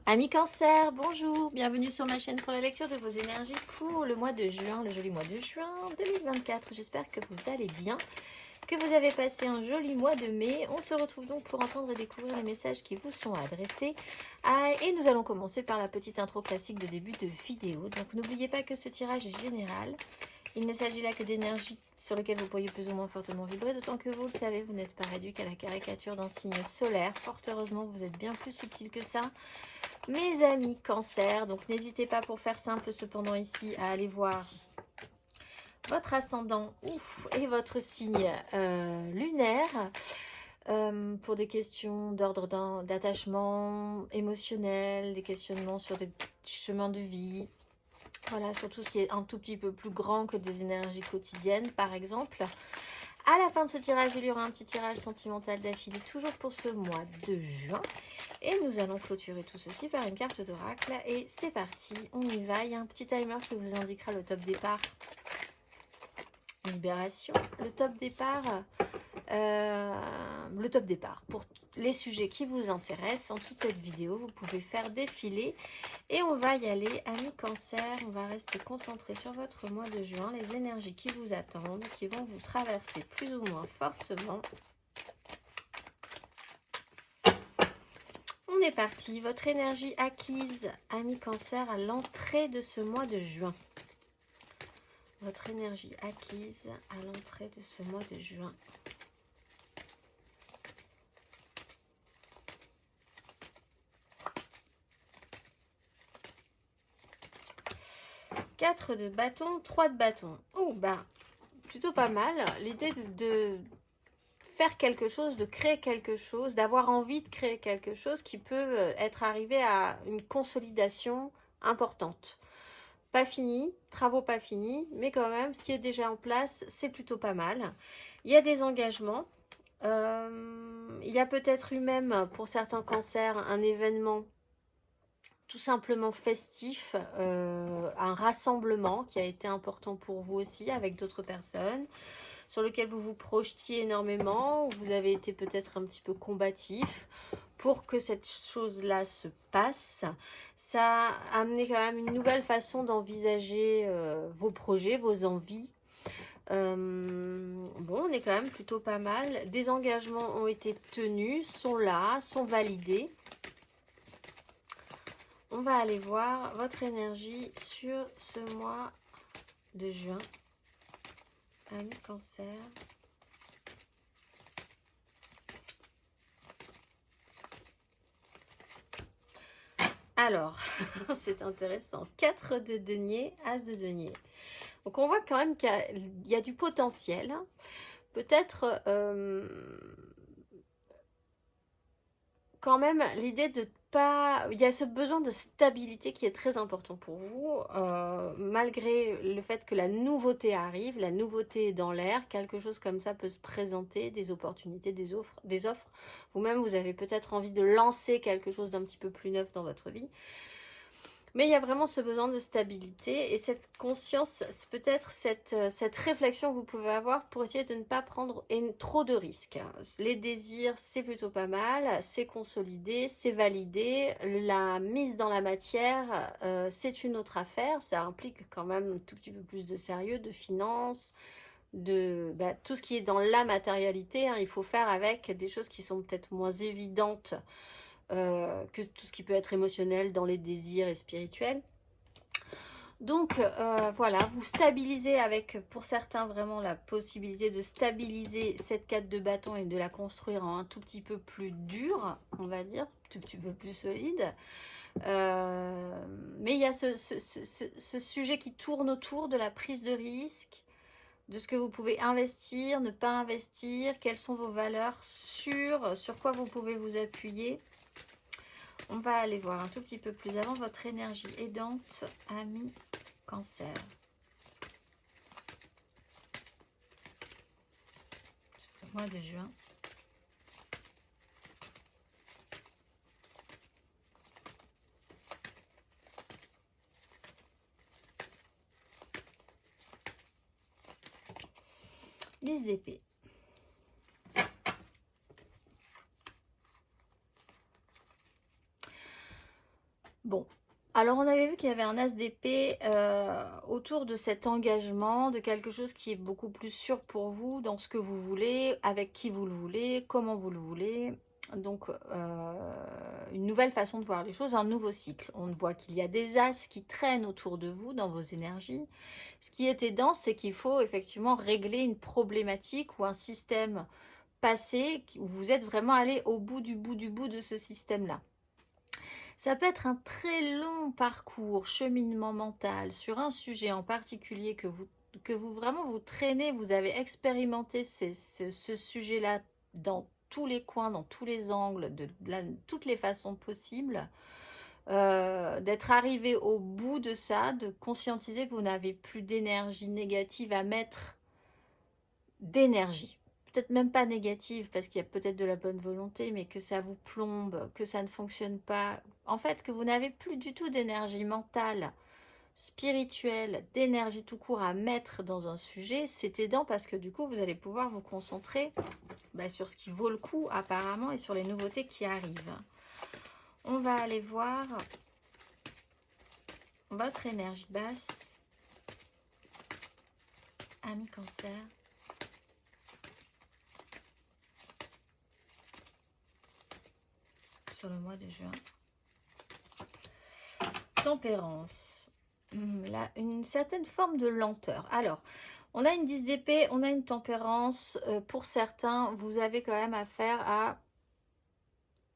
Amis Cancer, bonjour, bienvenue sur ma chaîne pour la lecture de vos énergies pour le mois de juin, le joli mois de juin 2024. J'espère que vous allez bien, que vous avez passé un joli mois de mai. On se retrouve donc pour entendre et découvrir les messages qui vous sont adressés. Et nous allons commencer par la petite intro classique de début de vidéo. Donc n'oubliez pas que ce tirage est général. Il ne s'agit là que d'énergie sur lesquelles vous pourriez plus ou moins fortement vibrer, d'autant que vous le savez, vous n'êtes pas réduit qu'à la caricature d'un signe solaire. Fort heureusement, vous êtes bien plus subtil que ça. Mes amis Cancer, donc n'hésitez pas pour faire simple cependant ici à aller voir votre ascendant et votre signe lunaire pour des questions d'ordre d'attachement émotionnel, des questionnements sur des chemins de vie. Voilà, sur tout ce qui est un tout petit peu plus grand que des énergies quotidiennes, par exemple. À la fin de ce tirage, il y aura un petit tirage sentimental d'affilée, toujours pour ce mois de juin. Et nous allons clôturer tout ceci par une carte d'oracle. Et c'est parti, on y va. Il y a un petit timer qui vous indiquera le top départ. Libération. Le top départ pour les sujets qui vous intéressent. En toute cette vidéo, vous pouvez faire défiler. Et on va y aller, amis Cancer. On va rester concentré sur votre mois de juin. Les énergies qui vous attendent, qui vont vous traverser plus ou moins fortement. On est parti. Votre énergie acquise, amis Cancer, à l'entrée de ce mois de juin. Votre énergie acquise à l'entrée de ce mois de juin. Quatre de bâton, 3 de bâton. Oh, bah, plutôt pas mal. L'idée de faire quelque chose, de créer quelque chose, d'avoir envie de créer quelque chose qui peut être arrivé à une consolidation importante. Pas fini, travaux pas finis, mais quand même, ce qui est déjà en place, c'est plutôt pas mal. Il y a des engagements. Il y a peut-être eu même, pour certains cancers, un événement tout simplement festif, un rassemblement qui a été important pour vous aussi avec d'autres personnes, sur lequel vous vous projetiez énormément, où vous avez été peut-être un petit peu combatif pour que cette chose-là se passe. Ça a amené quand même une nouvelle façon d'envisager vos projets, vos envies. Bon, on est quand même plutôt pas mal. Des engagements ont été tenus, sont là, sont validés. On va aller voir votre énergie sur ce mois de juin. Amis Cancer. Alors, c'est intéressant. 4 de denier, As de denier. Donc, on voit quand même qu'il y a du potentiel. Peut-être quand même l'idée de pas... Il y a ce besoin de stabilité qui est très important pour vous, malgré le fait que la nouveauté arrive, la nouveauté est dans l'air, quelque chose comme ça peut se présenter, des opportunités, des offres. Vous-même, vous avez peut-être envie de lancer quelque chose d'un petit peu plus neuf dans votre vie. Mais il y a vraiment ce besoin de stabilité et cette conscience, c'est peut-être cette réflexion que vous pouvez avoir pour essayer de ne pas prendre trop de risques. Les désirs, c'est plutôt pas mal, c'est consolidé, c'est validé. La mise dans la matière, c'est une autre affaire. Ça implique quand même un tout petit peu plus de sérieux, de finances, de tout ce qui est dans la matérialité. Il faut faire avec des choses qui sont peut-être moins évidentes que tout ce qui peut être émotionnel dans les désirs et spirituels. Donc voilà, vous stabilisez avec, pour certains, vraiment la possibilité de stabiliser cette 4 de bâton et de la construire en un tout petit peu plus dur, on va dire, tout petit peu plus solide. Mais il y a ce sujet qui tourne autour de la prise de risque, de ce que vous pouvez investir, ne pas investir, quelles sont vos valeurs, sur quoi vous pouvez vous appuyer. On va aller voir un tout petit peu plus avant votre énergie aidante, amis Cancer. Sur le mois de juin. Lys d'épée. Bon, alors on avait vu qu'il y avait un as d'épée autour de cet engagement, de quelque chose qui est beaucoup plus sûr pour vous, dans ce que vous voulez, avec qui vous le voulez, comment vous le voulez. Donc, une nouvelle façon de voir les choses, un nouveau cycle. On voit qu'il y a des as qui traînent autour de vous dans vos énergies. Ce qui est aidant, c'est qu'il faut effectivement régler une problématique ou un système passé où vous êtes vraiment allé au bout du bout du bout de ce système-là. Ça peut être un très long parcours, cheminement mental sur un sujet en particulier que vous vraiment vous traînez, vous avez expérimenté ce sujet-là dans tous les coins, dans tous les angles, toutes les façons possibles, d'être arrivé au bout de ça, de conscientiser que vous n'avez plus d'énergie négative à mettre d'énergie. Peut-être même pas négative, parce qu'il y a peut-être de la bonne volonté, mais que ça vous plombe, que ça ne fonctionne pas. En fait, que vous n'avez plus du tout d'énergie mentale, spirituelle, d'énergie tout court à mettre dans un sujet, c'est aidant parce que du coup, vous allez pouvoir vous concentrer sur ce qui vaut le coup apparemment et sur les nouveautés qui arrivent. On va aller voir votre énergie basse, ami Cancer. Sur le mois de juin. Tempérance. Là, une certaine forme de lenteur. Alors, on a une 10 d'épée, on a une tempérance. Pour certains, vous avez quand même affaire à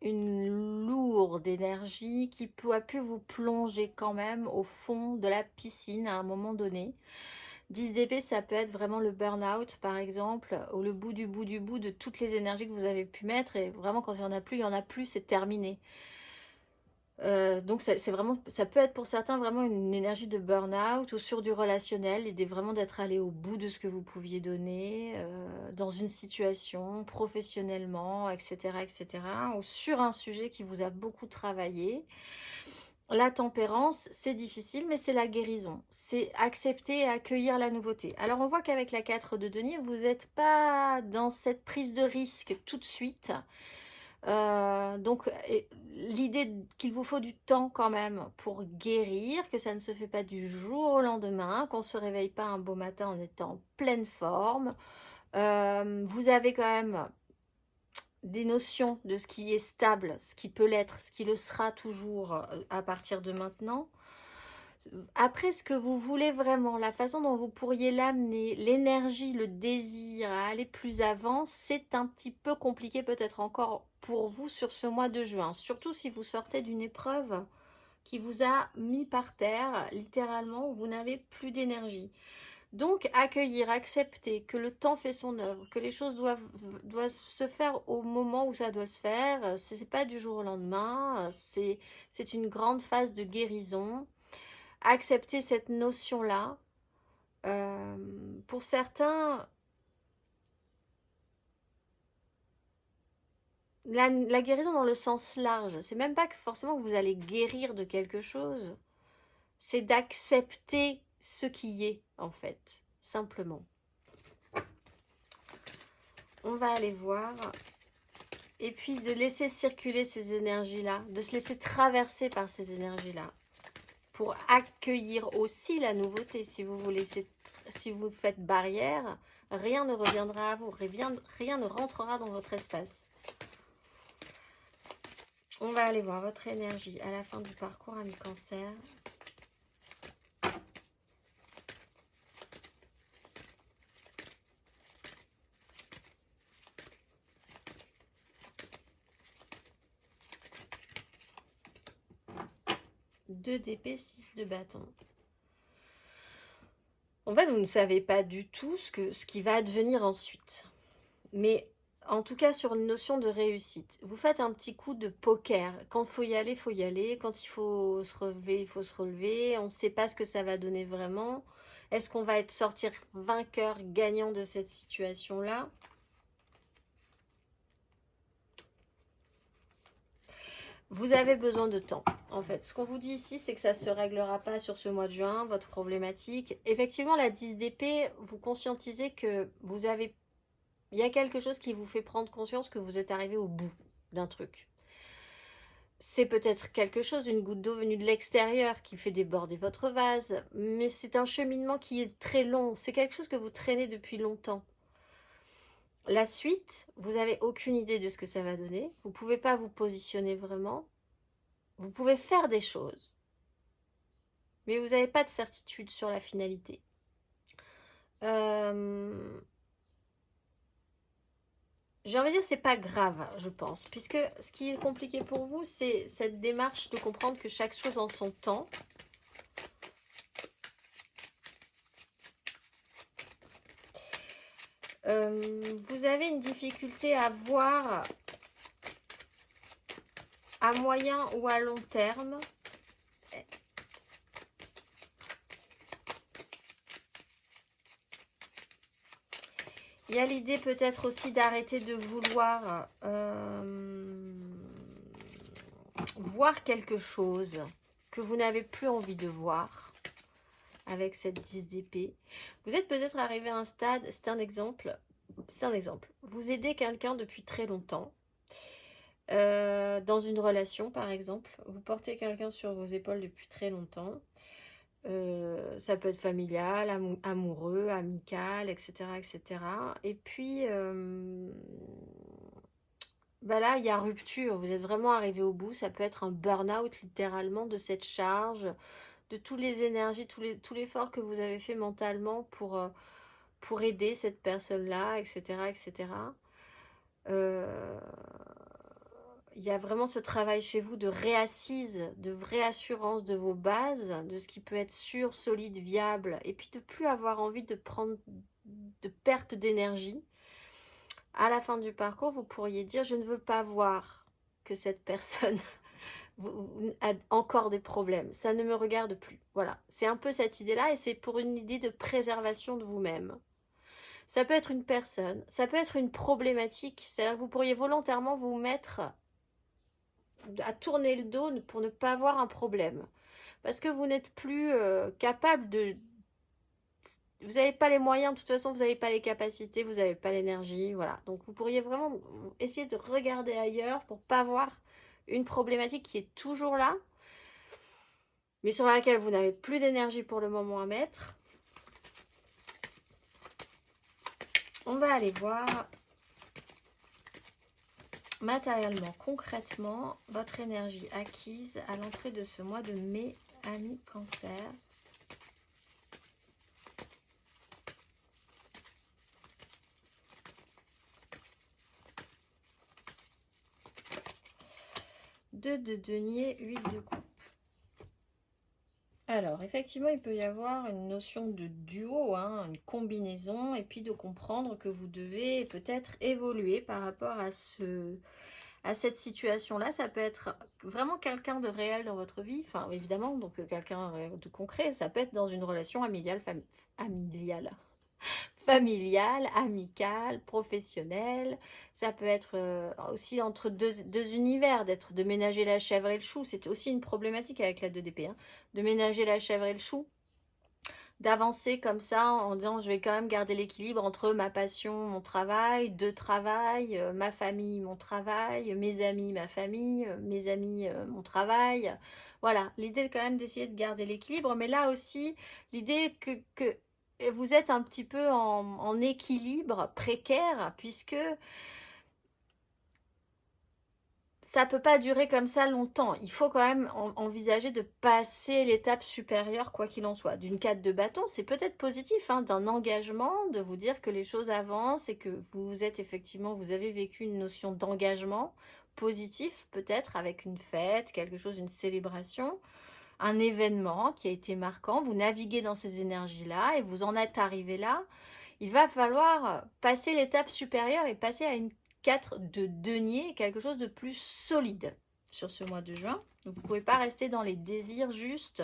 une lourde énergie qui a pu vous plonger quand même au fond de la piscine à un moment donné. 10 d'épée, ça peut être vraiment le burn-out, par exemple, ou le bout de toutes les énergies que vous avez pu mettre. Et vraiment, quand il n'y en a plus, c'est terminé. Donc c'est vraiment, ça peut être pour certains vraiment une énergie de burn-out ou sur du relationnel, l'idée vraiment d'être allé au bout de ce que vous pouviez donner dans une situation, professionnellement, etc., ou sur un sujet qui vous a beaucoup travaillé. La tempérance, c'est difficile, mais c'est la guérison. C'est accepter et accueillir la nouveauté. Alors, on voit qu'avec la 4 de denier, vous n'êtes pas dans cette prise de risque tout de suite. Donc, l'idée qu'il vous faut du temps quand même pour guérir, que ça ne se fait pas du jour au lendemain, qu'on ne se réveille pas un beau matin en étant en pleine forme. Vous avez quand même des notions de ce qui est stable, ce qui peut l'être, ce qui le sera toujours à partir de maintenant. Après, ce que vous voulez vraiment, la façon dont vous pourriez l'amener, l'énergie, le désir à aller plus avant, c'est un petit peu compliqué peut-être encore pour vous sur ce mois de juin. Surtout si vous sortez d'une épreuve qui vous a mis par terre, littéralement, où vous n'avez plus d'énergie. Donc, accueillir, accepter que le temps fait son œuvre, que les choses doivent se faire au moment où ça doit se faire. Ce n'est pas du jour au lendemain, c'est une grande phase de guérison. Accepter cette notion-là. Pour certains, la guérison dans le sens large, c'est même pas que forcément que vous allez guérir de quelque chose, c'est d'accepter ce qui est, en fait, simplement. On va aller voir. Et puis de laisser circuler ces énergies-là, de se laisser traverser par ces énergies-là, pour accueillir aussi la nouveauté. Si vous vous laissez, si vous faites barrière, rien ne reviendra à vous, rien ne rentrera dans votre espace. On va aller voir votre énergie à la fin du parcours, ami Cancer. Deux d'épée, 6 de bâton. En fait, vous ne savez pas du tout ce qui va advenir ensuite. Mais en tout cas, sur une notion de réussite, vous faites un petit coup de poker. Quand il faut y aller, il faut y aller. Quand il faut se relever, il faut se relever. On ne sait pas ce que ça va donner vraiment. Est-ce qu'on va sortir vainqueur, gagnant de cette situation-là? Vous avez besoin de temps, en fait. Ce qu'on vous dit ici, c'est que ça ne se réglera pas sur ce mois de juin, votre problématique. Effectivement, la 10 d'épée, vous conscientisez que vous avez... Il y a quelque chose qui vous fait prendre conscience que vous êtes arrivé au bout d'un truc. c'est peut-être quelque chose, une goutte d'eau venue de l'extérieur qui fait déborder votre vase, mais c'est un cheminement qui est très long, c'est quelque chose que vous traînez depuis longtemps. La suite, vous n'avez aucune idée de ce que ça va donner, vous ne pouvez pas vous positionner vraiment, vous pouvez faire des choses, mais vous n'avez pas de certitude sur la finalité. J'ai envie de dire c'est pas grave, je pense, puisque ce qui est compliqué pour vous, c'est cette démarche de comprendre que chaque chose en son temps. Vous avez une difficulté à voir à moyen ou à long terme il y a l'idée peut-être aussi d'arrêter de vouloir voir quelque chose que vous n'avez plus envie de voir avec cette 10 d'épée. Vous êtes peut-être arrivé à un stade, c'est un exemple, vous aidez quelqu'un depuis très longtemps, dans une relation par exemple, vous portez quelqu'un sur vos épaules depuis très longtemps, ça peut être familial, amoureux, amical, etc. etc. Et puis, bah là, il y a rupture, vous êtes vraiment arrivé au bout, ça peut être un burn-out littéralement de cette charge, de toutes les énergies, tout l'effort que vous avez fait mentalement pour aider cette personne-là, etc. etc. Il y a vraiment ce travail chez vous de réassise, de réassurance de vos bases, de ce qui peut être sûr, solide, viable, et puis de plus avoir envie de prendre de perte d'énergie. À la fin du parcours, vous pourriez dire, je ne veux pas voir que cette personne a encore des problèmes. Ça ne me regarde plus. Voilà, c'est un peu cette idée-là, et c'est pour une idée de préservation de vous-même. Ça peut être une personne, ça peut être une problématique, c'est-à-dire que vous pourriez volontairement vous mettre à tourner le dos pour ne pas avoir un problème. Parce que vous n'êtes plus capable de... Vous n'avez pas les moyens, de toute façon, vous n'avez pas les capacités, vous n'avez pas l'énergie, voilà. Donc vous pourriez vraiment essayer de regarder ailleurs pour pas voir une problématique qui est toujours là, mais sur laquelle vous n'avez plus d'énergie pour le moment à mettre. On va aller voir matériellement, concrètement, votre énergie acquise à l'entrée de ce mois de mai, ami Cancer. Deux de denier, 8 de coupe. Alors, effectivement, il peut y avoir une notion de duo, hein, une combinaison, et puis de comprendre que vous devez peut-être évoluer par rapport à cette situation-là. Ça peut être vraiment quelqu'un de réel dans votre vie, enfin, évidemment, donc quelqu'un de concret. Ça peut être dans une relation familiale, amicale, professionnelle. Ça peut être aussi entre deux univers, de ménager la chèvre et le chou. C'est aussi une problématique avec la 2 d'épée, hein, de ménager la chèvre et le chou. D'avancer comme ça en disant je vais quand même garder l'équilibre entre ma passion, mon travail, ma famille, mon travail, mes amis, ma famille, mes amis, mon travail. Voilà, l'idée quand même d'essayer de garder l'équilibre, mais là aussi, l'idée que vous êtes un petit peu en équilibre précaire, puisque ça peut pas durer comme ça longtemps. Il faut quand même envisager de passer l'étape supérieure, quoi qu'il en soit. D'une 4 de bâton, c'est peut-être positif, hein, d'un engagement, de vous dire que les choses avancent et que vous êtes effectivement, vous avez vécu une notion d'engagement positif, peut-être avec une fête, quelque chose, une célébration, un événement qui a été marquant. Vous naviguez dans ces énergies-là et vous en êtes arrivé là. Il va falloir passer l'étape supérieure et passer à une 4 de denier, quelque chose de plus solide sur ce mois de juin. Donc, vous ne pouvez pas rester dans les désirs juste.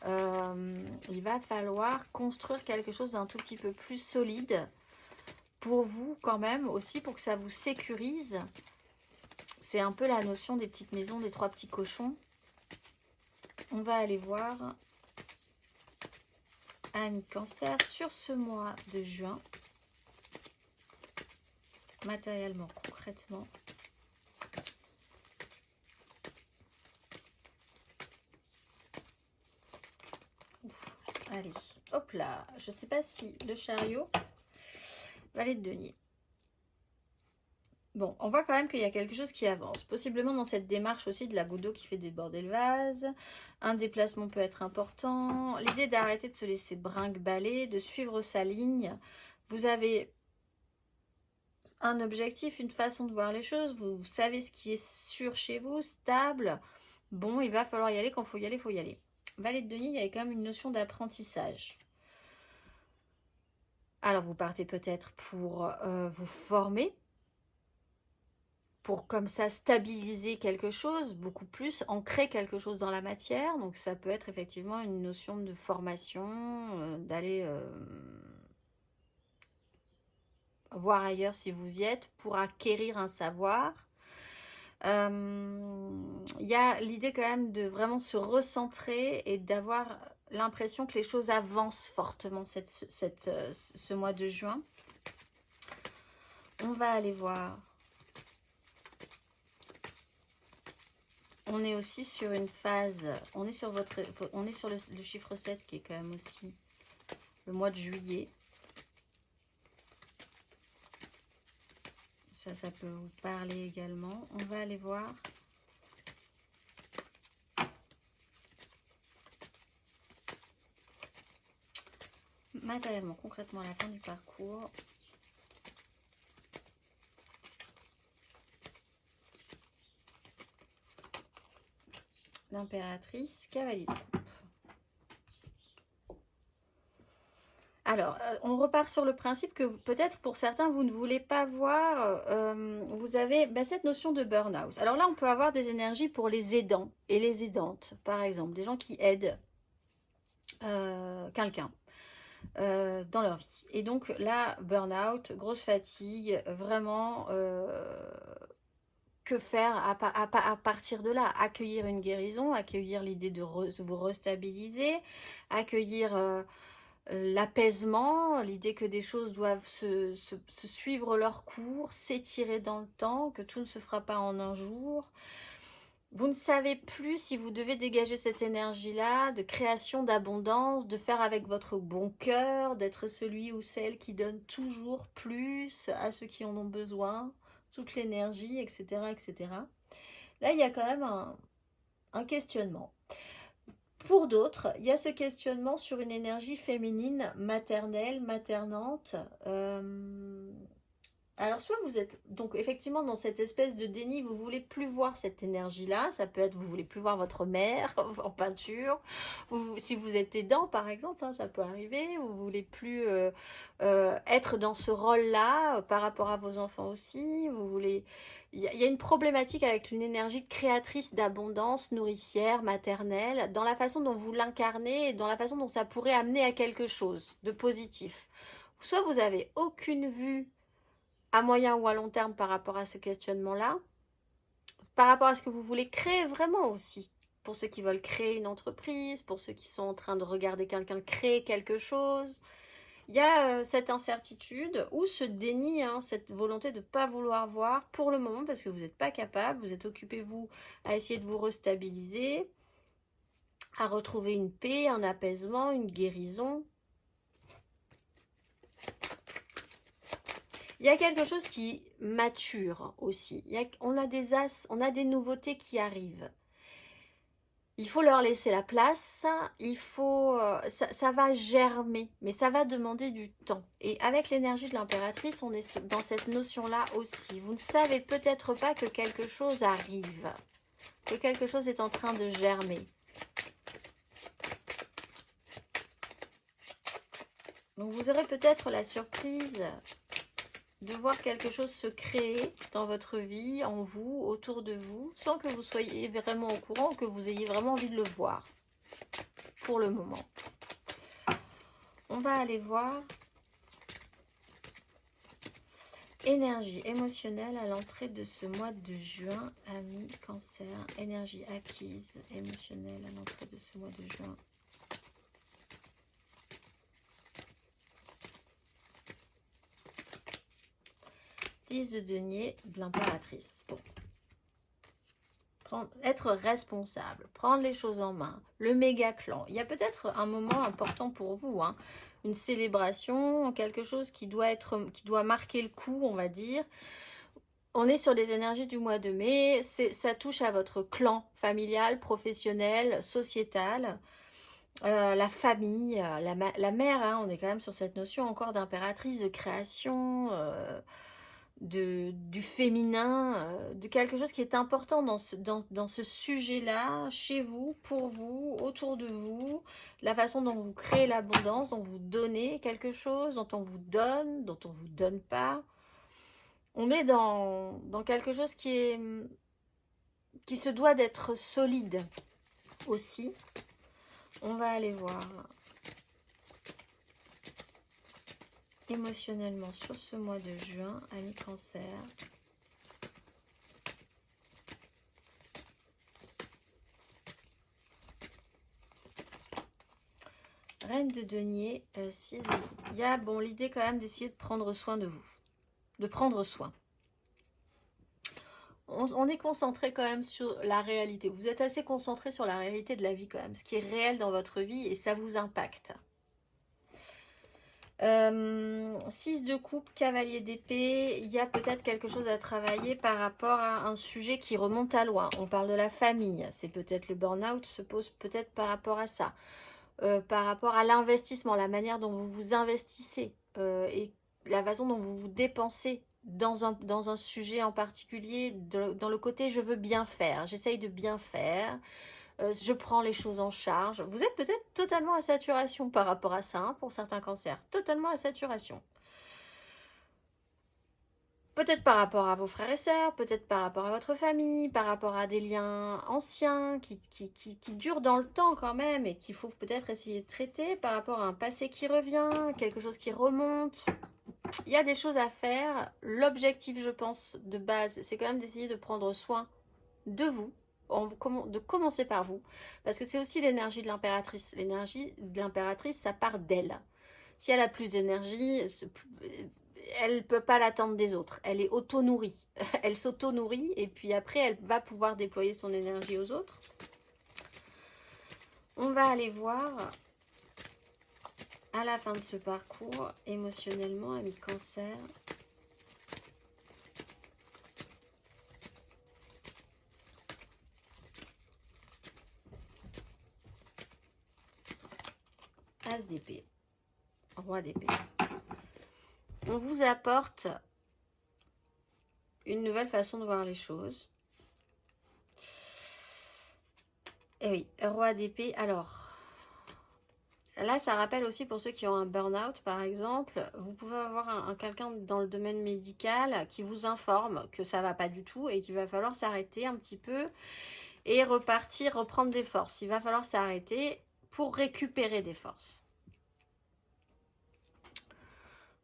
Il va falloir construire quelque chose d'un tout petit peu plus solide pour vous quand même, aussi pour que ça vous sécurise. C'est un peu la notion des petites maisons, des 3 petits cochons. On va aller voir, ami Cancer, sur ce mois de juin. Matériellement, concrètement. Allez, hop là. Je ne sais pas si le chariot, valet de denier. Bon, on voit quand même qu'il y a quelque chose qui avance. Possiblement dans cette démarche aussi de la goutte d'eau qui fait déborder le vase. Un déplacement peut être important. L'idée d'arrêter de se laisser brinque-baller, de suivre sa ligne. Vous avez un objectif, une façon de voir les choses. Vous savez ce qui est sûr chez vous, stable. Bon, il va falloir y aller. Quand il faut y aller, il faut y aller. Valet de denier, il y a quand même une notion d'apprentissage. Alors, vous partez peut-être pour vous former, pour comme ça stabiliser quelque chose, beaucoup plus, ancrer quelque chose dans la matière. Donc, ça peut être effectivement une notion de formation, d'aller voir ailleurs si vous y êtes, pour acquérir un savoir. Il y a l'idée quand même de vraiment se recentrer et d'avoir l'impression que les choses avancent fortement ce mois de juin. On va aller voir. On est aussi sur une phase, on est sur le chiffre 7 qui est quand même aussi le mois de juillet. Ça peut vous parler également. On va aller voir. Matériellement, concrètement, à la fin du parcours. L'impératrice, cavalier de coupe. Alors, on repart sur le principe que peut-être pour certains, vous ne voulez pas voir, vous avez cette notion de burn-out. Alors là, on peut avoir des énergies pour les aidants et les aidantes, par exemple, des gens qui aident quelqu'un dans leur vie. Et donc là, burn-out, grosse fatigue, vraiment, que faire à partir de là? Accueillir une guérison, accueillir l'idée de vous restabiliser, accueillir l'apaisement, l'idée que des choses doivent se suivre leur cours, s'étirer dans le temps, que tout ne se fera pas en un jour. Vous ne savez plus si vous devez dégager cette énergie-là de création, d'abondance, de faire avec votre bon cœur, d'être celui ou celle qui donne toujours plus à ceux qui en ont besoin, toute l'énergie, etc., etc. Là, il y a quand même un questionnement. Pour d'autres, il y a ce questionnement sur une énergie féminine, maternelle, maternante. Alors, soit vous êtes donc effectivement dans cette espèce de déni, vous voulez plus voir cette énergie-là. Ça peut être, vous voulez plus voir votre mère en peinture. Si vous êtes aidant, par exemple, ça peut arriver. Vous voulez plus être dans ce rôle-là par rapport à vos enfants aussi. Vous voulez... Il y a une problématique avec une énergie créatrice d'abondance, nourricière, maternelle, dans la façon dont vous l'incarnez et dans la façon dont ça pourrait amener à quelque chose de positif. Soit vous n'avez aucune vue à moyen ou à long terme par rapport à ce questionnement-là, par rapport à ce que vous voulez créer vraiment aussi. Pour ceux qui veulent créer une entreprise, pour ceux qui sont en train de regarder quelqu'un créer quelque chose, il y a cette incertitude ou ce déni, cette volonté de ne pas vouloir voir pour le moment parce que vous n'êtes pas capable, vous êtes occupé vous à essayer de vous restabiliser, à retrouver une paix, un apaisement, une guérison. Il y a quelque chose qui mature aussi. On a des as, on a des nouveautés qui arrivent. Il faut leur laisser la place, ça va germer, mais ça va demander du temps. Et avec l'énergie de l'impératrice, on est dans cette notion-là aussi. Vous ne savez peut-être pas que quelque chose arrive, que quelque chose est en train de germer. Donc vous aurez peut-être la surprise de voir quelque chose se créer dans votre vie, en vous, autour de vous, sans que vous soyez vraiment au courant ou que vous ayez vraiment envie de le voir, pour le moment. On va aller voir énergie émotionnelle à l'entrée de ce mois de juin, amis, cancer, énergie acquise, émotionnelle à l'entrée de ce mois de juin. De denier de l'impératrice. Bon. Être responsable, prendre les choses en main, le méga clan. Il y a peut-être un moment important pour vous, hein, une célébration, quelque chose qui doit marquer le coup, on va dire. On est sur les énergies du mois de mai, ça touche à votre clan familial, professionnel, sociétal, la famille, la mère, hein, on est quand même sur cette notion encore d'impératrice, de création, du féminin, de quelque chose qui est important dans ce sujet-là, chez vous, pour vous, autour de vous, la façon dont vous créez l'abondance, dont vous donnez quelque chose, dont on vous donne pas. On est dans quelque chose qui se doit d'être solide aussi. On va aller voir émotionnellement sur ce mois de juin, ami Cancer. Reine de denier, 6 de coupe. Il y a l'idée quand même d'essayer de prendre soin de vous. De prendre soin. On est concentré quand même sur la réalité. Vous êtes assez concentré sur la réalité de la vie quand même. Ce qui est réel dans votre vie et ça vous impacte. 6 de coupe, cavalier d'épée, il y a peut-être quelque chose à travailler par rapport à un sujet qui remonte à loin. On parle de la famille, c'est peut-être le burn-out se pose peut-être par rapport à ça. Par rapport à l'investissement, la manière dont vous vous investissez et la façon dont vous vous dépensez dans un sujet en particulier, dans le côté je veux bien faire, j'essaye de bien faire. Je prends les choses en charge. Vous êtes peut-être totalement à saturation par rapport à ça, hein, pour certains cancers. Totalement à saturation. Peut-être par rapport à vos frères et sœurs, peut-être par rapport à votre famille, par rapport à des liens anciens qui durent dans le temps quand même et qu'il faut peut-être essayer de traiter, par rapport à un passé qui revient, quelque chose qui remonte. Il y a des choses à faire. L'objectif, je pense, de base, c'est quand même d'essayer de prendre soin de vous. De commencer par vous, parce que c'est aussi l'énergie de l'impératrice. L'énergie de l'impératrice, ça part d'elle. Si elle a plus d'énergie, elle ne peut pas l'attendre des autres. Elle est auto-nourrie. Elle s'auto-nourrit et puis après, elle va pouvoir déployer son énergie aux autres. On va aller voir à la fin de ce parcours, émotionnellement, ami Cancer. As d'épée, roi d'épée. On vous apporte une nouvelle façon de voir les choses. Et oui, roi d'épée. Alors, là, ça rappelle aussi pour ceux qui ont un burn-out, par exemple, vous pouvez avoir quelqu'un dans le domaine médical qui vous informe que ça ne va pas du tout et qu'il va falloir s'arrêter un petit peu et repartir, reprendre des forces. Il va falloir s'arrêter pour récupérer des forces.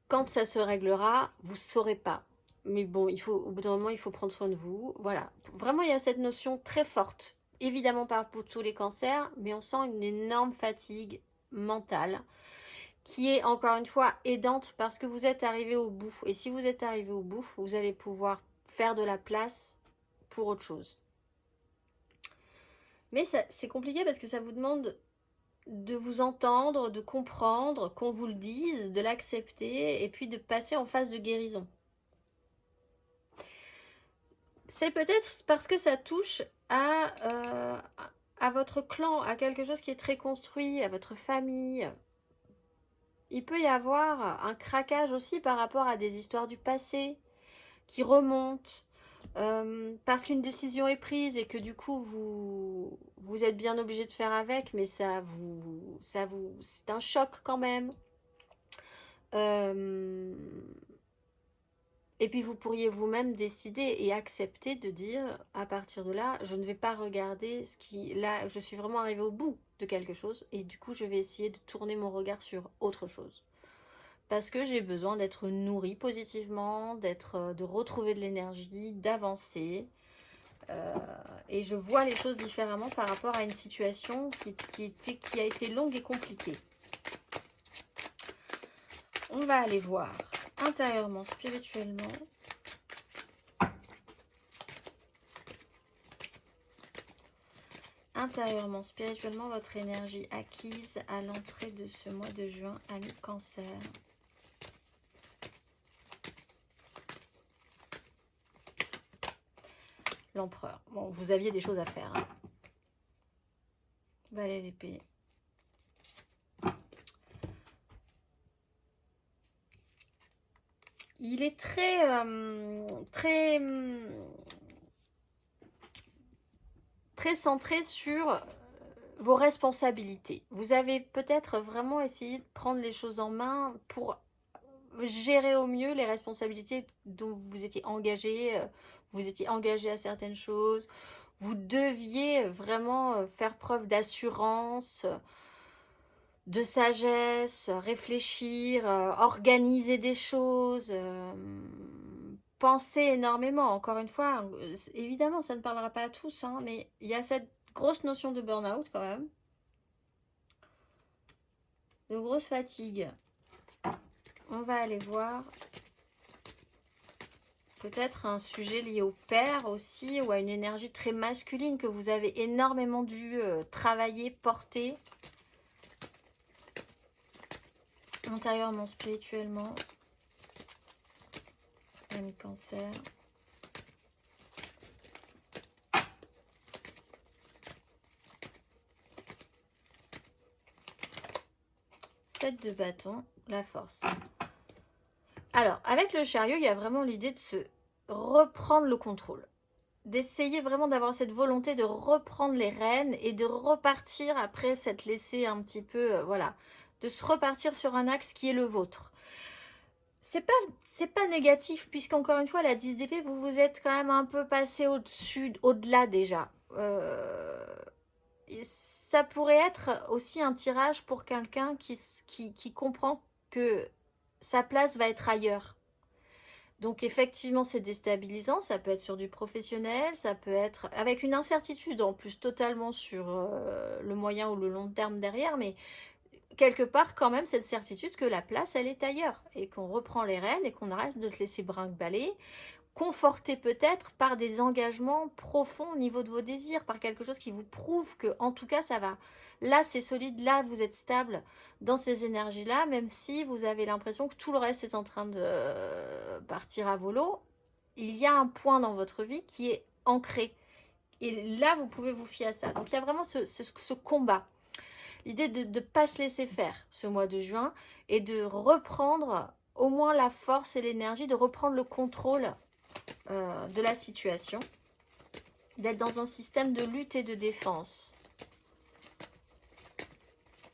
Quand ça se réglera, vous ne saurez pas. Mais bon, au bout d'un moment, il faut prendre soin de vous. Voilà. Vraiment, il y a cette notion très forte. Évidemment pas pour tous les cancers, mais on sent une énorme fatigue mentale qui est, encore une fois, aidante parce que vous êtes arrivé au bout. Et si vous êtes arrivé au bout, vous allez pouvoir faire de la place pour autre chose. Mais c'est compliqué parce que ça vous demande de vous entendre, de comprendre, qu'on vous le dise, de l'accepter et puis de passer en phase de guérison. C'est peut-être parce que ça touche à votre clan, à quelque chose qui est très construit, à votre famille. Il peut y avoir un craquage aussi par rapport à des histoires du passé qui remontent. Parce qu'une décision est prise et que du coup vous êtes bien obligé de faire avec, mais c'est un choc quand même. Et puis vous pourriez vous-même décider et accepter de dire à partir de là, je ne vais pas regarder là, je suis vraiment arrivée au bout de quelque chose et du coup je vais essayer de tourner mon regard sur autre chose. Parce que j'ai besoin d'être nourrie positivement, de retrouver de l'énergie, d'avancer. Et je vois les choses différemment par rapport à une situation qui a été longue et compliquée. On va aller voir intérieurement, spirituellement. intérieurement, spirituellement, votre énergie acquise à l'entrée de ce mois de juin, ami Cancer. L'empereur. Bon, vous aviez des choses à faire. Hein. Valet d'épée. Il est très centré sur vos responsabilités. Vous avez peut-être vraiment essayé de prendre les choses en main pour gérer au mieux les responsabilités dont vous étiez engagé. Vous étiez engagé à certaines choses. Vous deviez vraiment faire preuve d'assurance, de sagesse, réfléchir, organiser des choses, penser énormément. Encore une fois, évidemment, ça ne parlera pas à tous, hein, mais il y a cette grosse notion de burn-out quand même, de grosse fatigue. On va aller voir peut-être un sujet lié au père aussi, ou à une énergie très masculine que vous avez énormément dû travailler, porter. Intérieurement, spirituellement, ami Cancer. Sept de bâton, la force. Alors, avec le chariot, il y a vraiment l'idée de se reprendre le contrôle. D'essayer vraiment d'avoir cette volonté de reprendre les rênes et de repartir après s'être laissé un petit peu, voilà, de se repartir sur un axe qui est le vôtre. C'est pas négatif, puisqu'encore une fois, la 10 d'épée, vous vous êtes quand même un peu passé au-dessus, au-delà déjà. Ça pourrait être aussi un tirage pour quelqu'un qui comprend que sa place va être ailleurs. Donc effectivement, c'est déstabilisant, ça peut être sur du professionnel, ça peut être avec une incertitude en plus totalement sur le moyen ou le long terme derrière, mais quelque part quand même cette certitude que la place, elle est ailleurs et qu'on reprend les rênes et qu'on arrête de se laisser brinque-baller, conforté peut-être par des engagements profonds au niveau de vos désirs, par quelque chose qui vous prouve que en tout cas ça va. Là, c'est solide, là, vous êtes stable dans ces énergies-là, même si vous avez l'impression que tout le reste est en train de partir à volo. Il y a un point dans votre vie qui est ancré. Et là, vous pouvez vous fier à ça. Donc, il y a vraiment ce combat. L'idée de ne pas se laisser faire ce mois de juin et de reprendre au moins la force et l'énergie, de reprendre le contrôle de la situation, d'être dans un système de lutte et de défense.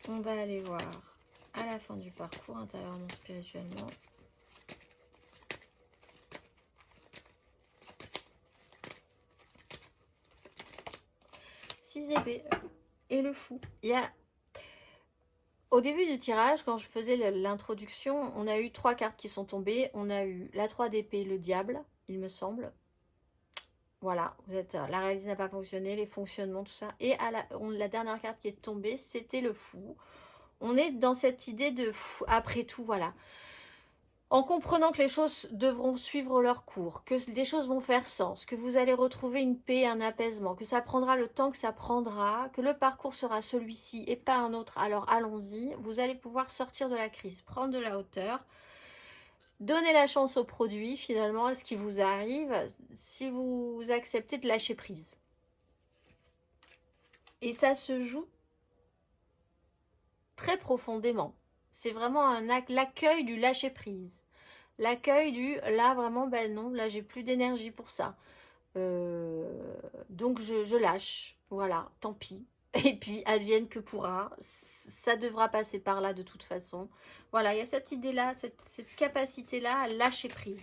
On va aller voir à la fin du parcours, intérieurement, spirituellement. Six d'épée et le fou. Il y a... Au début du tirage, quand je faisais l'introduction, on a eu 3 cartes qui sont tombées. On a eu la 3 d'épée, le diable, il me semble. Voilà, vous êtes, la réalité n'a pas fonctionné, les fonctionnements, tout ça. Et à la dernière carte qui est tombée, c'était le fou. On est dans cette idée de fou, après tout, voilà. En comprenant que les choses devront suivre leur cours, que des choses vont faire sens, que vous allez retrouver une paix, un apaisement, que ça prendra le temps que ça prendra, que le parcours sera celui-ci et pas un autre, alors allons-y. Vous allez pouvoir sortir de la crise, prendre de la hauteur, donner la chance au produit finalement, à ce qui vous arrive, si vous acceptez de lâcher prise. Et ça se joue très profondément. C'est vraiment l'accueil du lâcher prise. L'accueil du là vraiment, ben non, là j'ai plus d'énergie pour ça. Donc je lâche. Voilà, tant pis. Et puis advienne que pourra. Ça devra passer par là de toute façon. Voilà, il y a cette idée-là, cette capacité-là à lâcher prise.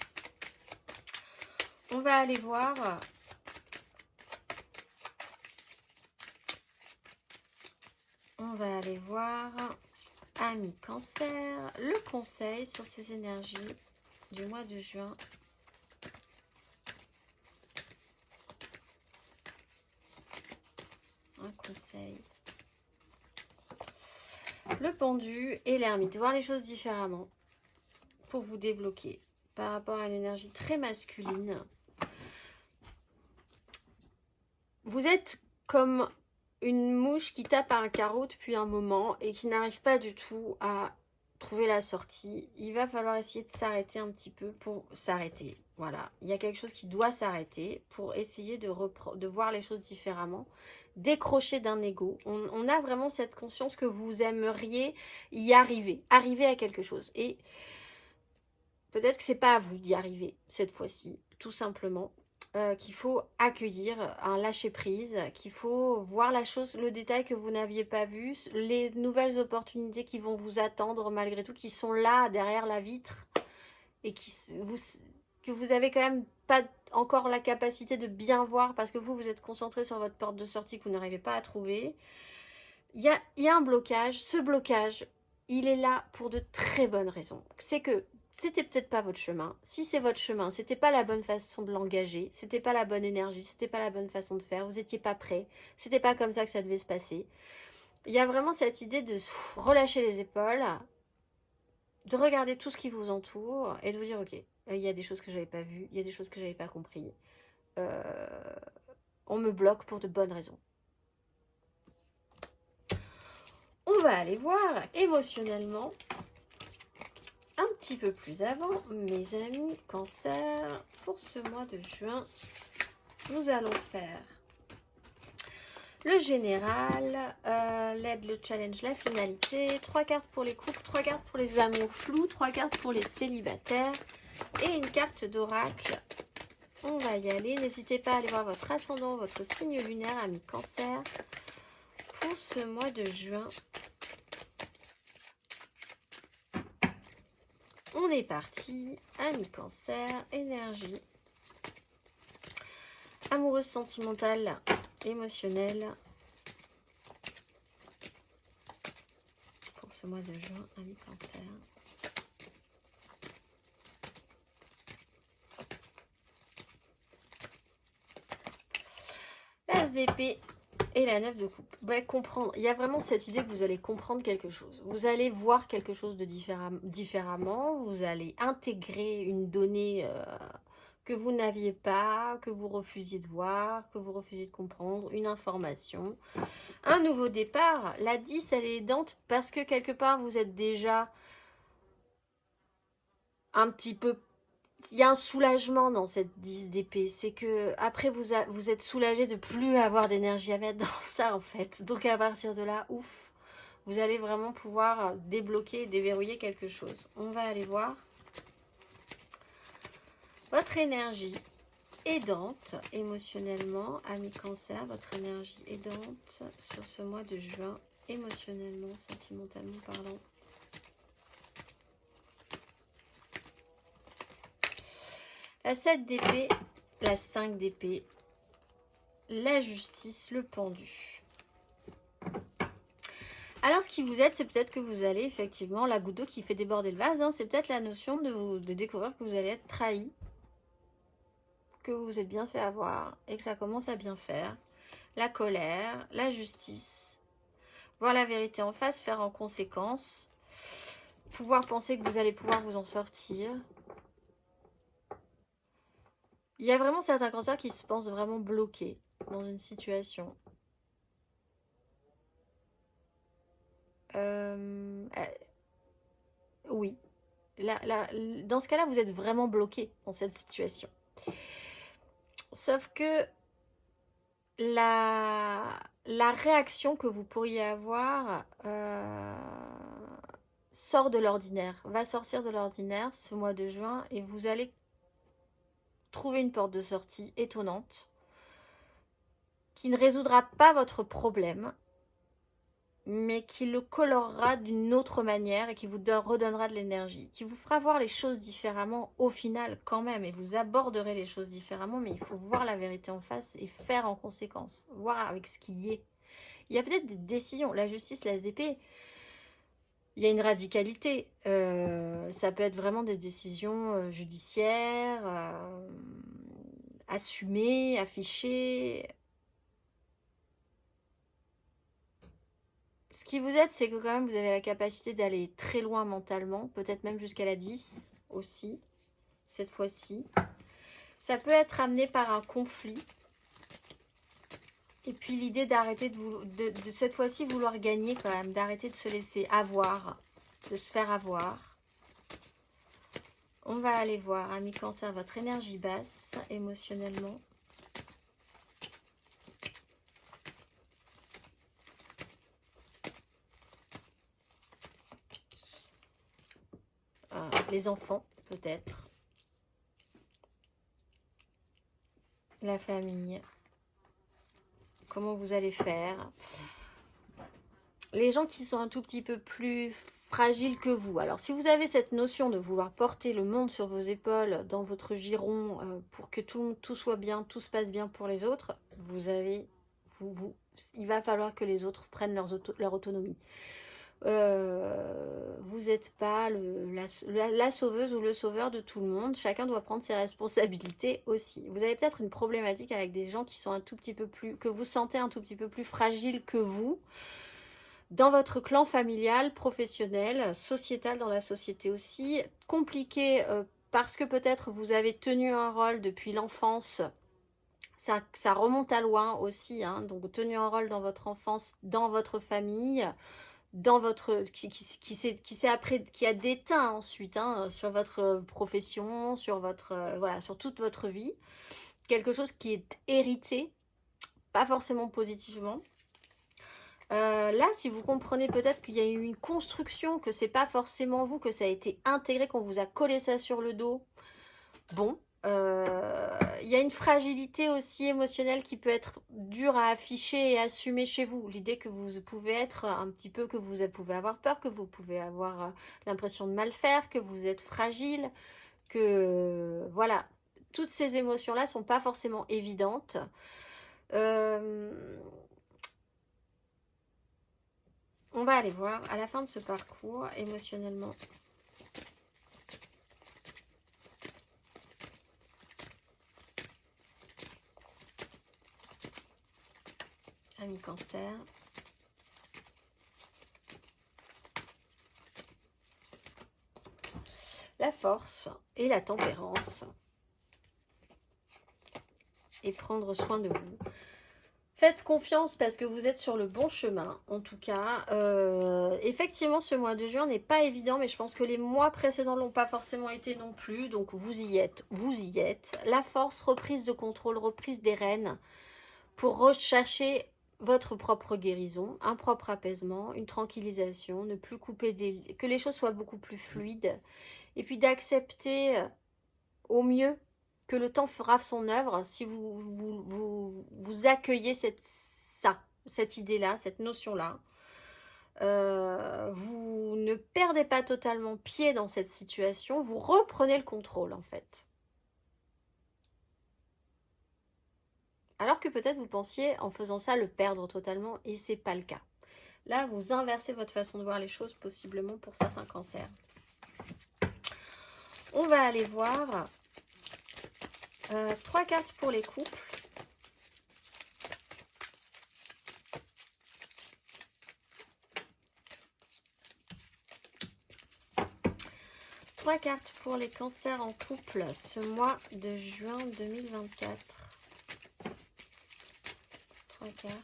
On va aller voir. On va aller voir, ami Cancer, le conseil sur ces énergies du mois de juin. Un conseil. Le pendu et l'ermite. Voir les choses différemment pour vous débloquer par rapport à une énergie très masculine. Vous êtes comme une mouche qui tape à un carreau depuis un moment et qui n'arrive pas du tout à trouver la sortie. Il va falloir essayer de s'arrêter un petit peu pour s'arrêter. Voilà, il y a quelque chose qui doit s'arrêter pour essayer de voir les choses différemment. Décrocher d'un ego. On a vraiment cette conscience que vous aimeriez y arriver. Arriver à quelque chose. Et peut-être que c'est pas à vous d'y arriver cette fois-ci, tout simplement. Qu'il faut accueillir un lâcher-prise, qu'il faut voir la chose, le détail que vous n'aviez pas vu, les nouvelles opportunités qui vont vous attendre malgré tout, qui sont là derrière la vitre et que vous avez quand même pas encore la capacité de bien voir parce que vous êtes concentré sur votre porte de sortie que vous n'arrivez pas à trouver. Il y a un blocage. Ce blocage, il est là pour de très bonnes raisons. C'est que c'était peut-être pas votre chemin. Si c'est votre chemin, c'était pas la bonne façon de l'engager, c'était pas la bonne énergie, c'était pas la bonne façon de faire, vous étiez pas prêt, c'était pas comme ça que ça devait se passer. Il y a vraiment cette idée de relâcher les épaules, de regarder tout ce qui vous entoure et de vous dire ok, il y a des choses que j'avais pas vues, il y a des choses que j'avais pas compris. On me bloque pour de bonnes raisons. On va aller voir émotionnellement un petit peu plus avant, mes amis Cancer, pour ce mois de juin, nous allons faire le général, l'aide, le challenge, la finalité, 3 cartes pour les couples, 3 cartes pour les amours flous, 3 cartes pour les célibataires et une carte d'oracle. On va y aller, n'hésitez pas à aller voir votre ascendant, votre signe lunaire, ami Cancer, pour ce mois de juin. On est parti, ami Cancer, énergie amoureuse, sentimentale, émotionnelle pour ce mois de juin, ami Cancer. L'as d'épée et la 9 de coupe. Comprendre. Il y a vraiment cette idée que vous allez comprendre quelque chose. Vous allez voir quelque chose de différemment. Vous allez intégrer une donnée que vous n'aviez pas, que vous refusiez de voir, que vous refusiez de comprendre, une information. Un nouveau départ. La 10, elle est aidante parce que quelque part, vous êtes déjà un petit peu... Il y a un soulagement dans cette 10 d'épée. C'est que après vous êtes soulagé de plus avoir d'énergie à mettre dans ça en fait. Donc à partir de là, ouf, vous allez vraiment pouvoir débloquer et déverrouiller quelque chose. On va aller voir votre énergie aidante émotionnellement, ami Cancer, votre énergie aidante sur ce mois de juin, émotionnellement, sentimentalement parlant. La 7 d'épée, la 5 d'épée, la justice, le pendu. Alors, ce qui vous aide, c'est peut-être que vous allez effectivement, la goutte d'eau qui fait déborder le vase, hein, c'est peut-être la notion de découvrir que vous allez être trahi, que vous vous êtes bien fait avoir et que ça commence à bien faire. La colère, la justice, voir la vérité en face, faire en conséquence, pouvoir penser que vous allez pouvoir vous en sortir. Il y a vraiment certains cancers qui se pensent vraiment bloqués dans une situation. Oui. Dans ce cas-là, vous êtes vraiment bloqué dans cette situation. Sauf que la réaction que vous pourriez avoir sort de l'ordinaire, va sortir de l'ordinaire ce mois de juin et vous allez trouver une porte de sortie étonnante qui ne résoudra pas votre problème, mais qui le colorera d'une autre manière et qui vous redonnera de l'énergie, qui vous fera voir les choses différemment au final quand même, et vous aborderez les choses différemment, mais il faut voir la vérité en face et faire en conséquence, voir avec ce qui est. Il y a peut-être des décisions, la justice, la SDP, il y a une radicalité, ça peut être vraiment des décisions judiciaires, assumées, affichées. Ce qui vous aide, c'est que quand même vous avez la capacité d'aller très loin mentalement, peut-être même jusqu'à la 10 aussi, cette fois-ci. Ça peut être amené par un conflit. Et puis l'idée d'arrêter de cette fois-ci vouloir gagner quand même, d'arrêter de se laisser avoir, de se faire avoir. On va aller voir, amis Cancer, votre énergie basse émotionnellement. Les enfants, peut-être. La famille. Comment vous allez faire? Les gens qui sont un tout petit peu plus fragiles que vous. Alors, si vous avez cette notion de vouloir porter le monde sur vos épaules, dans votre giron, pour que tout soit bien, tout se passe bien pour les autres, il va falloir que les autres prennent leur autonomie. Vous n'êtes pas la sauveuse ou le sauveur de tout le monde. Chacun doit prendre ses responsabilités aussi. Vous avez peut-être une problématique avec des gens qui sont un tout petit peu plus, que vous sentez un tout petit peu plus fragiles que vous, dans votre clan familial, professionnel, sociétal, dans la société aussi. Compliqué parce que peut-être vous avez tenu un rôle depuis l'enfance. Ça remonte à loin aussi, hein. Donc tenu un rôle dans votre enfance, dans votre famille, dans votre qui a déteint ensuite, hein, sur votre profession, sur votre voilà, sur toute votre vie, quelque chose qui est hérité, pas forcément positivement. Là, si vous comprenez peut-être qu'il y a eu une construction, que c'est pas forcément vous, que ça a été intégré, qu'on vous a collé ça sur le dos, bon, il y a une fragilité aussi émotionnelle qui peut être dure à afficher et assumer chez vous. L'idée que vous pouvez être un petit peu, que vous pouvez avoir peur, que vous pouvez avoir l'impression de mal faire, que vous êtes fragile, que voilà, toutes ces émotions-là sont pas forcément évidentes. On va aller voir à la fin de ce parcours émotionnellement. Amis Cancer. La force et la tempérance. Et prendre soin de vous. Faites confiance parce que vous êtes sur le bon chemin, en tout cas. Effectivement, ce mois de juin n'est pas évident, mais je pense que les mois précédents ne l'ont pas forcément été non plus. Donc, vous y êtes, vous y êtes. La force, reprise de contrôle, reprise des rênes pour rechercher votre propre guérison, un propre apaisement, une tranquillisation, ne plus couper que les choses soient beaucoup plus fluides. Et puis d'accepter au mieux que le temps fera son œuvre si vous accueillez cette idée-là, cette notion-là. Vous ne perdez pas totalement pied dans cette situation, vous reprenez le contrôle en fait. Alors que peut-être vous pensiez en faisant ça le perdre totalement et c'est pas le cas. Là, vous inversez votre façon de voir les choses possiblement pour certains cancers. On va aller voir 3 cartes pour les couples. Trois cartes pour les cancers en couple ce mois de juin 2024. 3 cartes.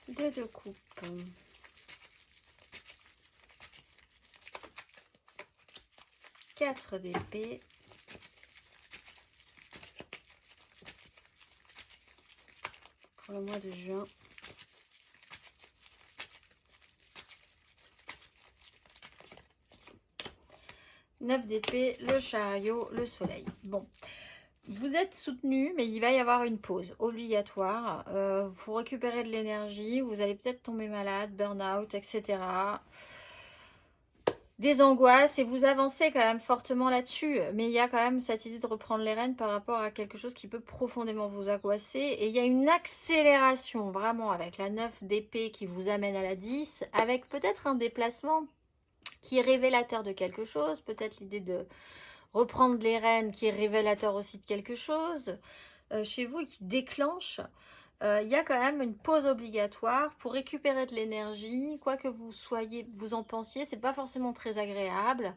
Deux de coupe. 4 d'épée. Pour le mois de juin. 9 d'épée, le chariot, le soleil. Bon, vous êtes soutenu, mais il va y avoir une pause obligatoire. Vous récupérez de l'énergie, vous allez peut-être tomber malade, burn-out, etc. Des angoisses, et vous avancez quand même fortement là-dessus. Mais il y a quand même cette idée de reprendre les rênes par rapport à quelque chose qui peut profondément vous angoisser. Et il y a une accélération vraiment avec la 9 d'épée qui vous amène à la 10, avec peut-être un déplacement qui est révélateur de quelque chose, peut-être l'idée de reprendre les rênes qui est révélateur aussi de quelque chose chez vous et qui déclenche il y a quand même une pause obligatoire pour récupérer de l'énergie, quoi que vous en pensiez, c'est pas forcément très agréable,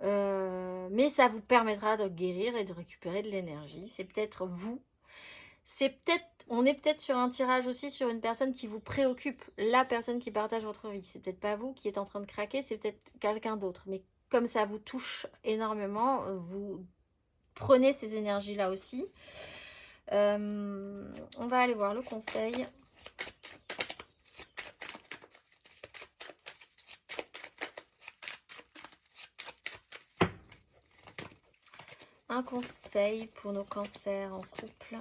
mais ça vous permettra de guérir et de récupérer de l'énergie. C'est peut-être vous. On est peut-être sur un tirage aussi sur une personne qui vous préoccupe, la personne qui partage votre vie. C'est peut-être pas vous qui êtes en train de craquer, c'est peut-être quelqu'un d'autre. Mais comme ça vous touche énormément, vous prenez ces énergies-là aussi. On va aller voir le conseil. Un conseil pour nos cancers en couple.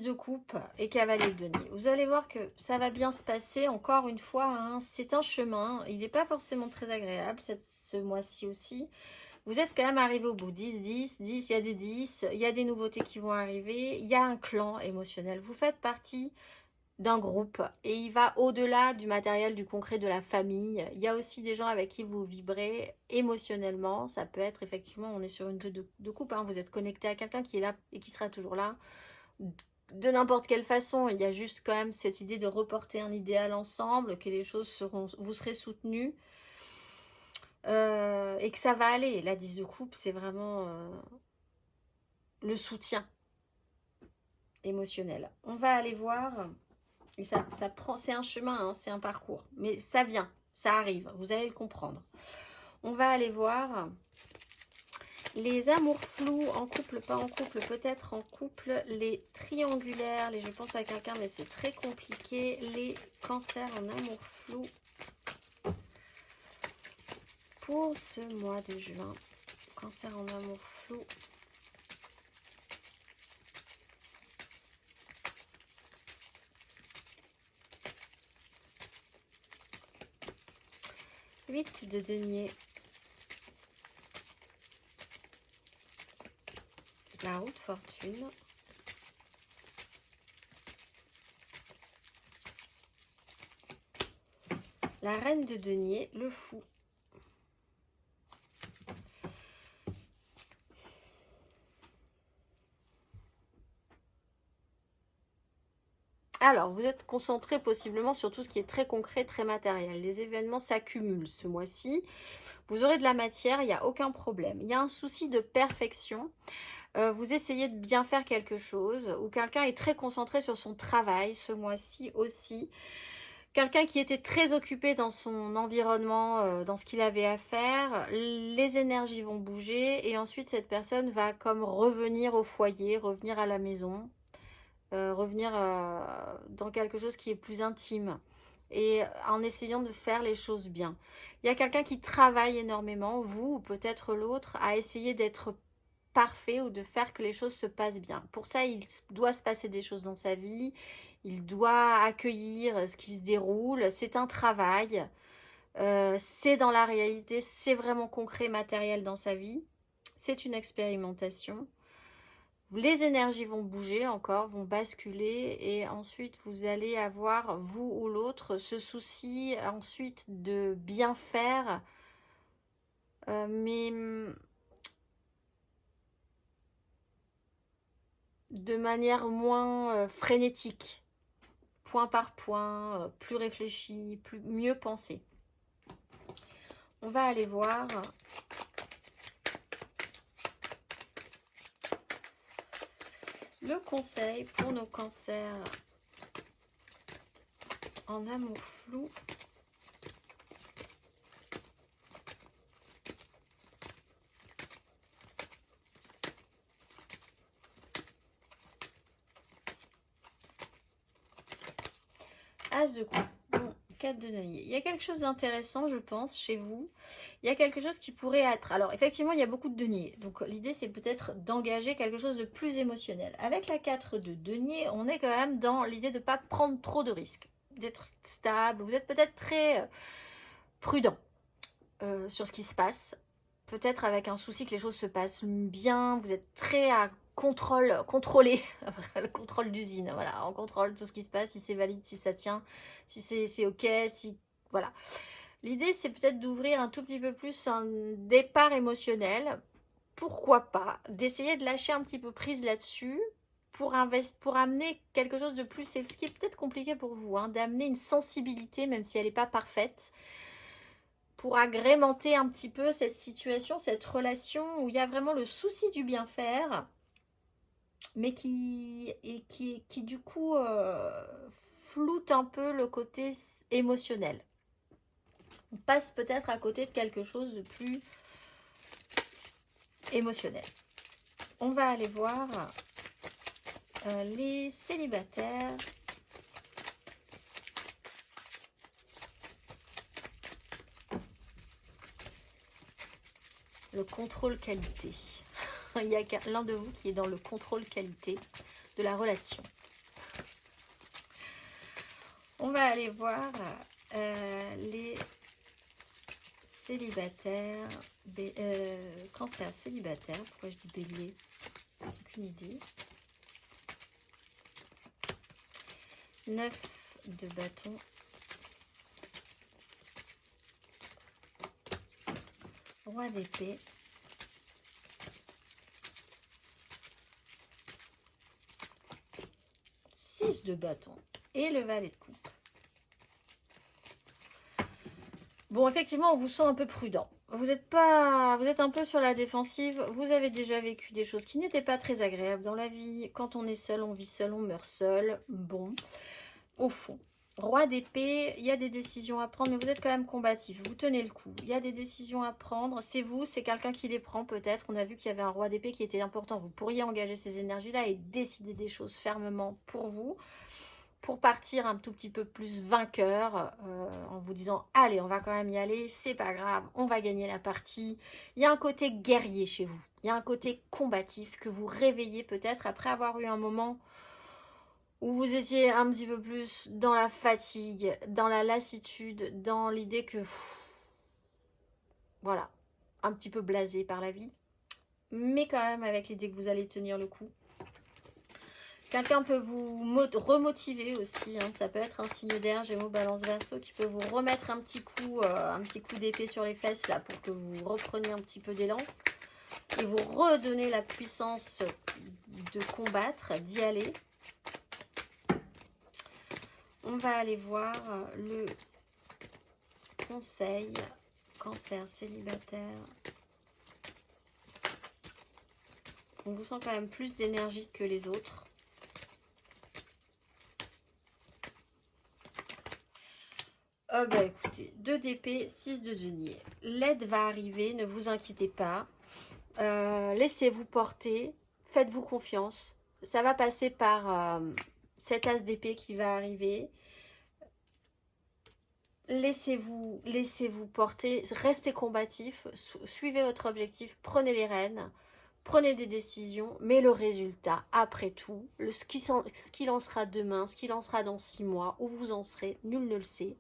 De coupe et cavalier de denier. Vous allez voir que ça va bien se passer. Encore une fois, hein, c'est un chemin. Il n'est pas forcément très agréable ce mois-ci aussi. Vous êtes quand même arrivé au bout. 10, 10, 10, il y a des 10. Il y a des nouveautés qui vont arriver. Il y a un clan émotionnel. Vous faites partie d'un groupe et il va au-delà du matériel, du concret, de la famille. Il y a aussi des gens avec qui vous vibrez émotionnellement. Ça peut être effectivement, on est sur une jeu de coupe. Hein, vous êtes connecté à quelqu'un qui est là et qui sera toujours là. De n'importe quelle façon, il y a juste quand même cette idée de reporter un idéal ensemble, que les choses vous serez soutenus et que ça va aller. La 10 de coupe, c'est vraiment le soutien émotionnel. On va aller voir, et ça prend, c'est un chemin, hein, c'est un parcours, mais ça vient, ça arrive, vous allez le comprendre. On va aller voir les amours flous, en couple, pas en couple, peut-être en couple, les triangulaires, je pense à quelqu'un, mais c'est très compliqué, les cancers en amour flou pour ce mois de juin. Cancer en amour flou. Huit de denier. La haute fortune. La reine de denier, le fou. Alors, vous êtes concentré possiblement sur tout ce qui est très concret, très matériel. Les événements s'accumulent ce mois-ci. Vous aurez de la matière, il n'y a aucun problème. Il y a un souci de perfection. Vous essayez de bien faire quelque chose, ou quelqu'un est très concentré sur son travail ce mois-ci aussi. Quelqu'un qui était très occupé dans son environnement, dans ce qu'il avait à faire, les énergies vont bouger et ensuite cette personne va comme revenir au foyer, revenir à la maison, revenir dans quelque chose qui est plus intime et en essayant de faire les choses bien. Il y a quelqu'un qui travaille énormément, vous ou peut-être l'autre, à essayer d'être parfait ou de faire que les choses se passent bien. Pour ça, il doit se passer des choses dans sa vie, il doit accueillir ce qui se déroule, c'est un travail, c'est dans la réalité, c'est vraiment concret, matériel dans sa vie, c'est une expérimentation. Les énergies vont bouger encore, vont basculer et ensuite vous allez avoir, vous ou l'autre, ce souci ensuite de bien faire, mais de manière moins frénétique, point par point, plus réfléchi, mieux pensé. On va aller voir le conseil pour nos cancers en amour flou. As de coupe. Bon, 4 de denier. Il y a quelque chose d'intéressant, je pense, chez vous. Il y a quelque chose qui pourrait être... Alors, effectivement, il y a beaucoup de denier. Donc, l'idée, c'est peut-être d'engager quelque chose de plus émotionnel. Avec la 4 de denier, on est quand même dans l'idée de ne pas prendre trop de risques. D'être stable. Vous êtes peut-être très prudent sur ce qui se passe. Peut-être avec un souci que les choses se passent bien. Vous êtes très à contrôler le contrôle d'usine, voilà, on contrôle tout ce qui se passe, si c'est valide, si ça tient, si c'est ok, si voilà. L'idée, c'est peut-être d'ouvrir un tout petit peu plus un départ émotionnel. Pourquoi pas d'essayer de lâcher un petit peu prise là-dessus pour amener quelque chose de plus. C'est ce qui est peut-être compliqué pour vous, hein, d'amener une sensibilité, même si elle n'est pas parfaite, pour agrémenter un petit peu cette situation, cette relation où il y a vraiment le souci du bien faire, mais qui du coup floute un peu le côté émotionnel. On passe peut-être à côté de quelque chose de plus émotionnel. On va aller voir les célibataires. Le contrôle qualité. Il y a l'un de vous qui est dans le contrôle qualité de la relation. On va aller voir les célibataires. Cancer célibataire. Pourquoi je dis bélier? Aucune idée. 9 de bâton. Roi d'épée. De bâton et le valet de coupe. Bon, effectivement, on vous sent un peu prudent. Vous êtes un peu sur la défensive. Vous avez déjà vécu des choses qui n'étaient pas très agréables dans la vie. Quand on est seul, on vit seul, on meurt seul. Bon, au fond, roi d'épée, il y a des décisions à prendre, mais vous êtes quand même combatif. Vous tenez le coup. Il y a des décisions à prendre. C'est vous, c'est quelqu'un qui les prend peut-être. On a vu qu'il y avait un roi d'épée qui était important. Vous pourriez engager ces énergies-là et décider des choses fermement pour vous, pour partir un tout petit peu plus vainqueur, en vous disant « Allez, on va quand même y aller, c'est pas grave, on va gagner la partie ». Il y a un côté guerrier chez vous. Il y a un côté combatif que vous réveillez peut-être après avoir eu un moment où vous étiez un petit peu plus dans la fatigue, dans la lassitude, dans l'idée que, voilà, un petit peu blasé par la vie, mais quand même avec l'idée que vous allez tenir le coup. Quelqu'un peut vous remotiver aussi, hein. Ça peut être un signe d'air, Gémeaux, Balance, Verseau, qui peut vous remettre un petit coup d'épée sur les fesses là pour que vous repreniez un petit peu d'élan et vous redonner la puissance de combattre, d'y aller. On va aller voir le conseil cancer célibataire. On vous sent quand même plus d'énergie que les autres. Bah écoutez, 2 d'épée, 6 de denier. L'aide va arriver, ne vous inquiétez pas. Laissez-vous porter, faites-vous confiance. Ça va passer par cet as d'épée qui va arriver. Laissez-vous porter, restez combatif, suivez votre objectif, prenez les rênes, prenez des décisions, mais le résultat, après tout, ce qu'il en sera demain, ce qu'il en sera dans 6 mois, où vous en serez, nul ne le sait.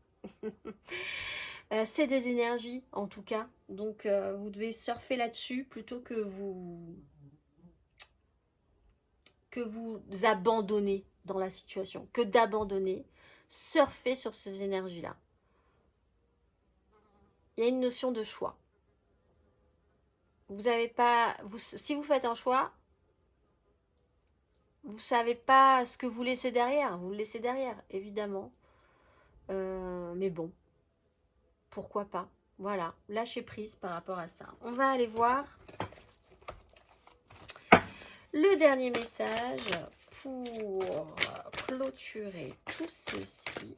C'est des énergies en tout cas, donc vous devez surfer là-dessus plutôt que vous abandonner dans la situation, que d'abandonner. Surfez sur ces énergies-là. Il y a une notion de choix. Vous n'avez pas, si vous faites un choix, vous savez pas ce que vous laissez derrière. Vous le laissez derrière, évidemment. Mais bon, pourquoi pas? Voilà, lâchez prise par rapport à ça. On va aller voir le dernier message pour clôturer tout ceci.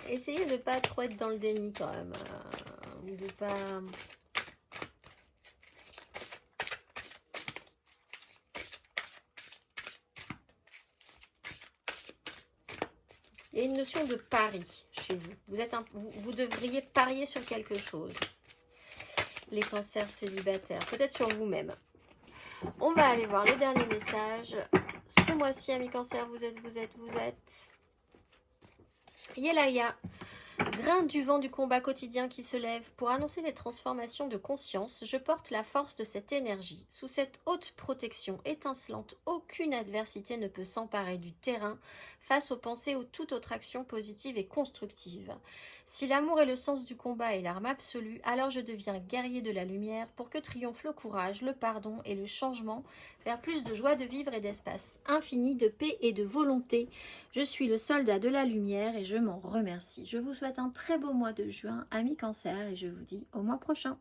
Essayez de ne pas trop être dans le déni quand même. De pas... Il y a une notion de pari chez vous. Vous devriez parier sur quelque chose. Les cancers célibataires. Peut-être sur vous-même. On va aller voir le dernier message. Ce mois-ci, amis cancers, vous êtes. Yelaya. Grain du vent du combat quotidien qui se lève pour annoncer les transformations de conscience, je porte la force de cette énergie. Sous cette haute protection étincelante, aucune adversité ne peut s'emparer du terrain face aux pensées ou toute autre action positive et constructive. Si l'amour est le sens du combat et l'arme absolue, alors je deviens guerrier de la lumière pour que triomphe le courage, le pardon et le changement vers plus de joie de vivre et d'espace infini, de paix et de volonté. Je suis le soldat de la lumière et je m'en remercie. Je vous souhaite un très beau mois de juin, amis Cancer, et je vous dis au mois prochain.